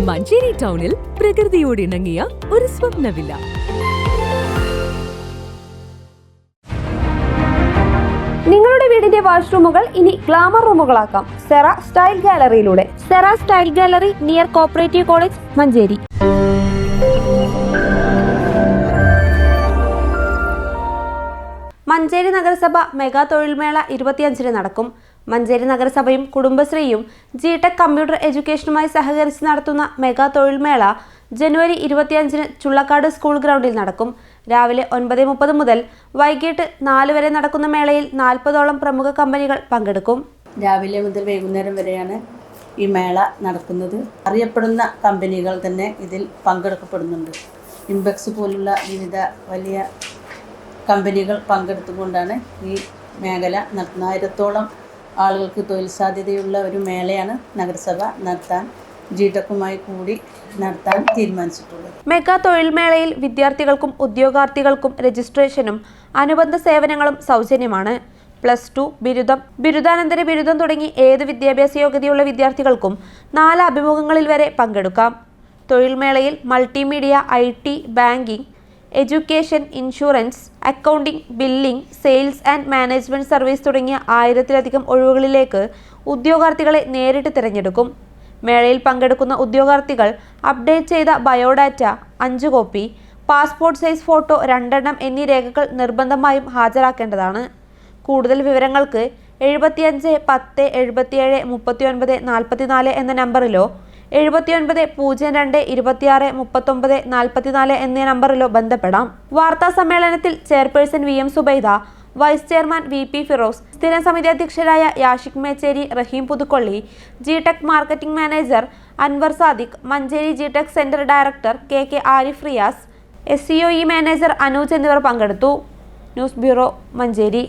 മഞ്ചേരി ടൗണിൽ പ്രകൃതിയോട് ഇണങ്ങിയ ഒരു സ്വപ്ന വില്ല. നിങ്ങളുടെ വീടിന്റെ വാഷ്റൂമുകൾ ഇനി ഗ്ലാമർ റൂമുകളാക്കാം സെറ സ്റ്റൈൽ ഗാലറിയിലൂടെ. Sera style gallery near cooperative college, Manjeri. Manjeri നഗരസഭ മെഗാ തൊഴിൽമേള 25-ന് നടക്കും. മഞ്ചേരി നഗരസഭയും കുടുംബശ്രീയും ജിടെക് കമ്പ്യൂട്ടർ എഡ്യൂക്കേഷനുമായി സഹകരിച്ച് നടത്തുന്ന മെഗാ തൊഴിൽമേള ജനുവരി 25-ന് ചുള്ളക്കാട് സ്കൂൾ ഗ്രൗണ്ടിൽ നടക്കും. രാവിലെ 9:30 മുതൽ വൈകിട്ട് 4 വരെ നടക്കുന്ന മേളയിൽ 40ഓളം പ്രമുഖ കമ്പനികൾ പങ്കെടുക്കും. രാവിലെ മുതൽ വൈകുന്നേരം വരെയാണ് ഈ മേള നടക്കുന്നത്. അറിയപ്പെടുന്ന കമ്പനികൾ തന്നെ ഇതിൽ പങ്കെടുക്കപ്പെടുന്നുണ്ട്. ഇംബെക്സ് പോലുള്ള വിവിധ വലിയ കമ്പനികൾ പങ്കെടുത്തുകൊണ്ടാണ് ഈ മേഖല നടത്തുന്നത്. 1000ഓളം ആളുകൾക്ക് തൊഴിൽ സാധ്യതയുള്ള ഒരു മേളയാണ് നഗരസഭ നടത്താൻ ജിടെക്കുമായി കൂടി നടത്താൻ തീരുമാനിച്ചിട്ടുള്ളത്. മെഗാ തൊഴിൽ മേളയിൽ വിദ്യാർത്ഥികൾക്കും ഉദ്യോഗാർത്ഥികൾക്കും രജിസ്ട്രേഷനും അനുബന്ധ സേവനങ്ങളും സൗജന്യമാണ്. +2, ബിരുദം, ബിരുദാനന്തര ബിരുദം തുടങ്ങി ഏത് വിദ്യാഭ്യാസ യോഗ്യതയുള്ള വിദ്യാർത്ഥികൾക്കും 4 അഭിമുഖങ്ങളിൽ വരെ പങ്കെടുക്കാം. തൊഴിൽ മേളയിൽ multimedia, IT, banking, education, insurance, accounting, billing, sales and management service തുടങ്ങിയ 1000-ലധികം ഒഴിവുകളിലേക്ക് ഉദ്യോഗാർത്ഥികളെ നേരിട്ട് തിരഞ്ഞെടുക്കും. മേളയിൽ പങ്കെടുക്കുന്ന ഉദ്യോഗാർത്ഥികൾ അപ്ഡേറ്റ് ചെയ്ത biodata 5 copy, passport size photo 2 എണ്ണം എന്നീ രേഖകൾ നിർബന്ധമായും ഹാജരാക്കേണ്ടതാണ്. കൂടുതൽ വിവരങ്ങൾക്ക് 75 10 77 39 44 എന്ന നമ്പറിലോ 79 02 26 39 44 എന്നീ നമ്പറിലോ ബന്ധപ്പെടാം. വാർത്താ സമ്മേളനത്തിൽ chairperson VM Subaida, vice chairman VP Firoz, സ്ഥിരം സമിതി അധ്യക്ഷരായ Yashik Mecheri, Rahim Puthukkolli, GTEC marketing manager Anwar Sadiq, Manjeri GTEC centre director KK Arif Riyas, SCOE manager Anuj എന്നിവർ പങ്കെടുത്തു. News bureau, Manjeri.